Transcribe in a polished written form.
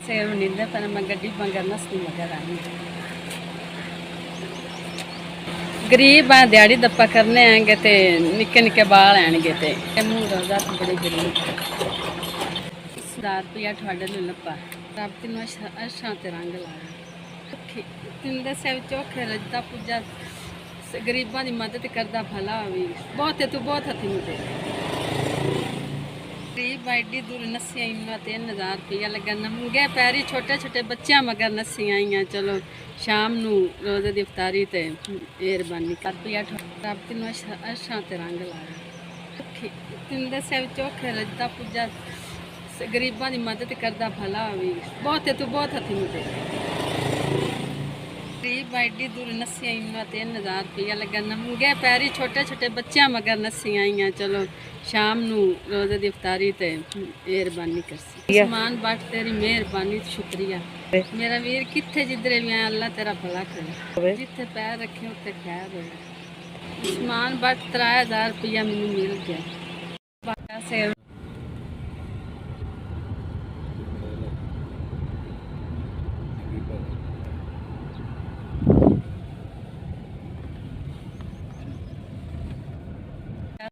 Save नींद पर मैं गड्डी मगर नसनी मगर आई गरीब आ दिहाड़ी दप्पा करने आएंगे ते निक्के निक्के बाल आएंगे ते मुंह रोजा तो बड़े गरीब 1000 रुपया थोड़े ले लपा रब तीनों अशां ते रंग ला तीन दे सेव चौखे रजदा पूजा गरीबां दी मदद करदा भला भी बहुत है तू बहुत हथी मुझे गरीब एडी दूर नस्सी आई 3000 रुपया लगा नंगे पैरी छोटे छोटे बच्चे मगर नस्सी आई चलो शाम नू रोजे दी इफ्तारी ते मेहरबानी कर रुपया रब तीनों अशां ते रंग ला तीन दे सेव चौखे रजदा पूजा गरीबां दी मदद करदा भला भी बहुत है तू बहुत हथी मुझे गरीब एडी दूर नस्सी आई 3000 रुपया लगा नंगे पैरी छोटे छोटे बच्चे मगर नस्सी आई चलो शाम नू रोजे दी इफ्तारी ते मेहरबानी करसी समान बाट तेरी मेहरबानी शुक्रिया मेरा वीर किथे जिधरे भी आया अल्लाह तेरा भला करे जिथे पैर रखे उत्थे खैर हो समान बाट 3000 रुपया मैनू मिल गया।